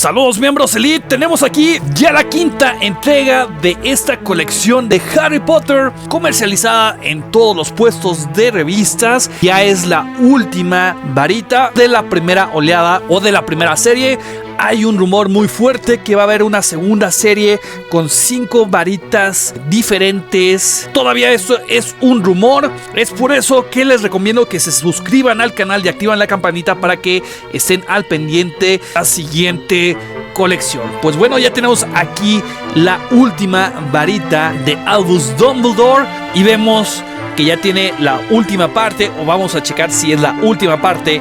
Saludos miembros Elite, tenemos aquí ya la quinta entrega de esta colección de Harry Potter comercializada en todos los puestos de revistas. Ya es la última varita de la primera oleada o de la primera serie. Hay un rumor muy fuerte que va a haber una segunda serie con 5 varitas diferentes. Todavía esto es un rumor. Es por eso que les recomiendo que se suscriban al canal y activen la campanita para que estén al pendiente la siguiente colección. Pues bueno, ya tenemos aquí la última varita de Albus Dumbledore y vemos que ya tiene la última parte, o vamos a checar si es la última parte.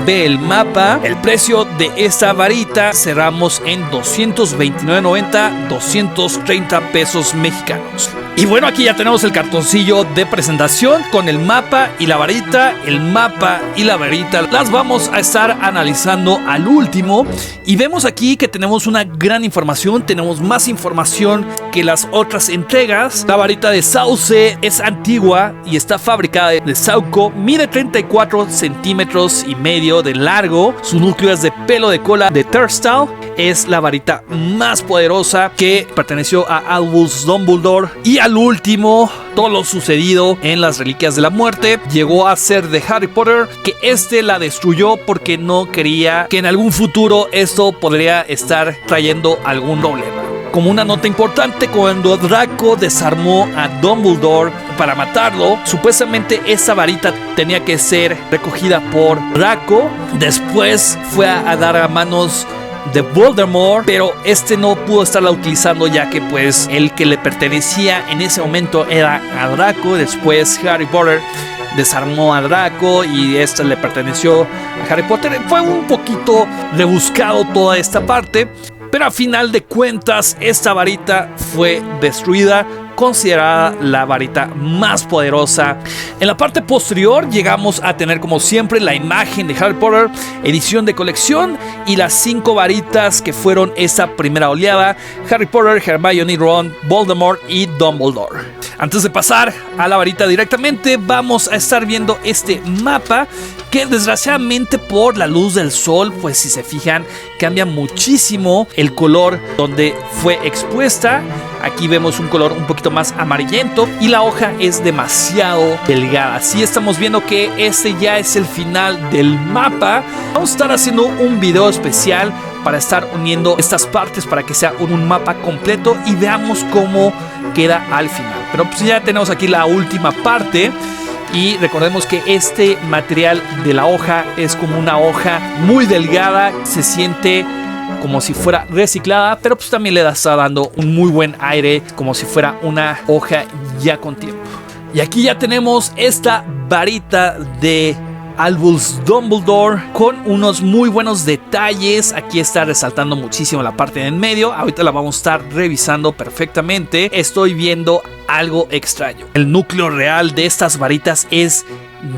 Ve el mapa. El precio de esta varita cerramos en $229.90, 230 pesos mexicanos. Y bueno, aquí ya tenemos el cartoncillo de presentación con el mapa y la varita. El mapa y la varita las vamos a estar analizando al último. Y vemos aquí que tenemos una gran información. Tenemos más información que las otras entregas. La varita de Sauce es antigua y está fabricada de Sauco. Mide 34 centímetros y medio de largo. Su núcleo es de pelo de cola de Turnstile. Es la varita más poderosa que perteneció a Albus Dumbledore. Y al último, todo lo sucedido en las Reliquias de la Muerte llegó a ser de Harry Potter, que la destruyó porque no quería que en algún futuro esto podría estar trayendo algún problema. Como una nota importante, cuando Draco desarmó a Dumbledore para matarlo, supuestamente esa varita tenía que ser recogida por Draco. Después fue a dar a manos de Voldemort, pero no pudo estarla utilizando, ya que pues el que le pertenecía en ese momento era a Draco. Después Harry Potter desarmó a Draco y le perteneció a Harry Potter. Fue un poquito rebuscado toda esta parte, pero a final de cuentas esta varita fue destruida, considerada la varita más poderosa. En la parte posterior llegamos a tener, como siempre, la imagen de Harry Potter, edición de colección, y las 5 varitas que fueron esa primera oleada: Harry Potter, Hermione, Ron, Voldemort y Dumbledore. Antes de pasar a la varita directamente, vamos a estar viendo este mapa que desgraciadamente por la luz del sol, pues si se fijan, cambia muchísimo el color donde fue expuesta. Aquí vemos un color un poquito más amarillento y la hoja es demasiado delgada. Así estamos viendo que ya es el final del mapa. Vamos a estar haciendo un video especial para estar uniendo estas partes para que sea un mapa completo y veamos cómo queda al final. Pero pues ya tenemos aquí la última parte. Y recordemos que este material de la hoja es como una hoja muy delgada, se siente como si fuera reciclada, pero pues también le está dando un muy buen aire, como si fuera una hoja ya con tiempo. Y aquí ya tenemos esta varita de Albus Dumbledore con unos muy buenos detalles. Aquí está resaltando muchísimo la parte de en medio. Ahorita la vamos a estar revisando perfectamente. Estoy viendo algo extraño. El núcleo real de estas varitas es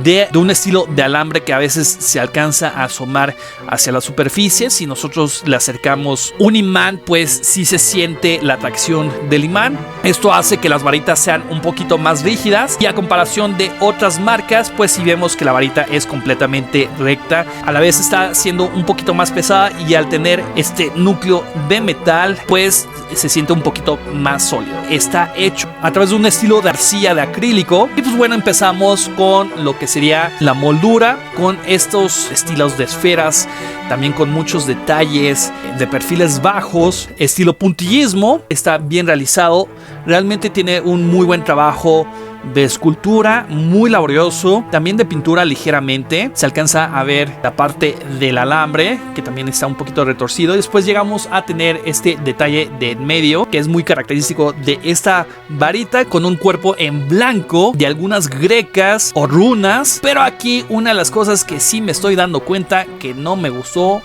de un estilo de alambre que a veces se alcanza a asomar hacia la superficie. Si nosotros le acercamos un imán, pues sí se siente la atracción del imán. Esto hace que las varitas sean un poquito más rígidas, y a comparación de otras marcas, pues sí vemos que la varita es completamente recta. A la vez está siendo un poquito más pesada, y al tener este núcleo de metal, pues se siente un poquito más sólido. Está hecho a través de un estilo de arcilla de acrílico. Y pues bueno, empezamos con lo que sería la moldura, con estos estilos de esferas, también con muchos detalles de perfiles bajos, estilo puntillismo. Está bien realizado, realmente tiene un muy buen trabajo de escultura, muy laborioso, también de pintura ligeramente. Se alcanza a ver la parte del alambre, que también está un poquito retorcido. Después llegamos a tener este detalle de en medio, que es muy característico de esta varita, con un cuerpo en blanco de algunas grecas o runas. Pero aquí una de las cosas que sí me estoy dando cuenta que no me gustó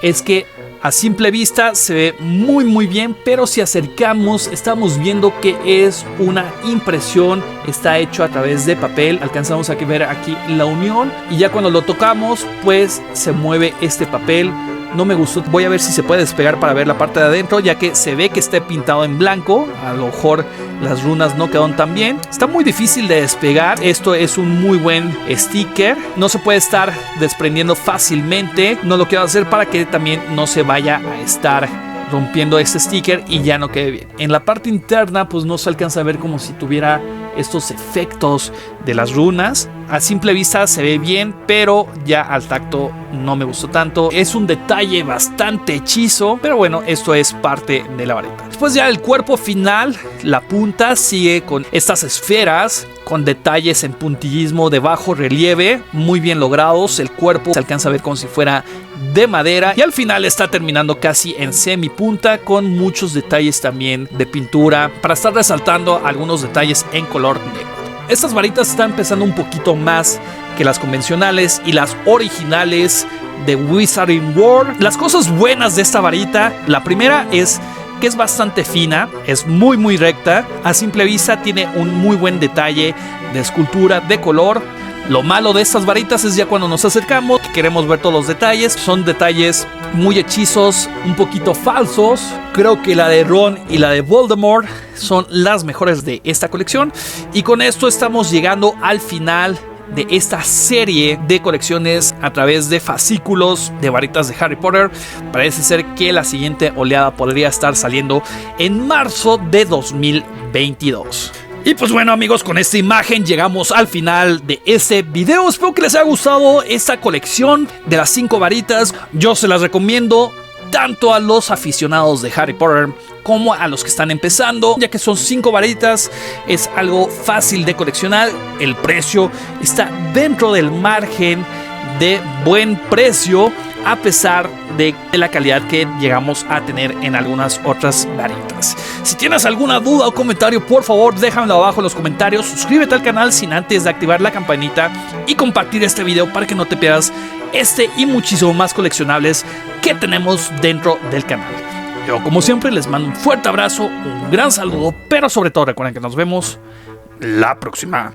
es que a simple vista se ve muy bien, pero si acercamos estamos viendo que es una impresión. Está hecho a través de papel. Alcanzamos a ver aquí la unión, y ya cuando lo tocamos pues se mueve este papel no me gustó. Voy a ver si se puede despegar para ver la parte de adentro, ya que se ve que está pintado en blanco. A lo mejor las runas no quedaron tan bien. Está muy difícil de despegar. Esto es un muy buen sticker. No se puede estar desprendiendo fácilmente. No lo quiero hacer para que también no se vaya a estar rompiendo este sticker y ya no quede bien. En la parte interna pues no se alcanza a ver como si tuviera estos efectos de las runas. A simple vista se ve bien, pero ya al tacto no me gustó tanto. Es un detalle bastante hechizo, pero bueno, esto es parte de la varita. Después ya el cuerpo final, la punta sigue con estas esferas con detalles en puntillismo de bajo relieve, muy bien logrados. El cuerpo se alcanza a ver como si fuera de madera y al final está terminando casi en semipunta con muchos detalles también de pintura para estar resaltando algunos detalles en color negro. Estas varitas están pesando un poquito más que las convencionales y las originales de Wizarding World. Las cosas buenas de esta varita, la primera es que es bastante fina, es muy recta. A simple vista tiene un muy buen detalle de escultura, de color. Lo malo de estas varitas es ya cuando nos acercamos, queremos ver todos los detalles. Son detalles muy hechizos, un poquito falsos. Creo que la de Ron y la de Voldemort son las mejores de esta colección. Y con esto estamos llegando al final de esta serie de colecciones a través de fascículos de varitas de Harry Potter. Parece ser que la siguiente oleada podría estar saliendo en marzo de 2022. Y pues bueno amigos, con esta imagen llegamos al final de este video. Espero que les haya gustado esta colección de las 5 varitas. Yo se las recomiendo tanto a los aficionados de Harry Potter como a los que están empezando, ya que son 5 varitas, es algo fácil de coleccionar. El precio está dentro del margen de buen precio, a pesar de la calidad que llegamos a tener en algunas otras varitas. Si tienes alguna duda o comentario, por favor déjamelo abajo en los comentarios. Suscríbete al canal sin antes de activar la campanita y compartir este video para que no te pierdas este y muchísimo más coleccionables que tenemos dentro del canal. Yo como siempre les mando un fuerte abrazo, un gran saludo, pero sobre todo recuerden que nos vemos la próxima.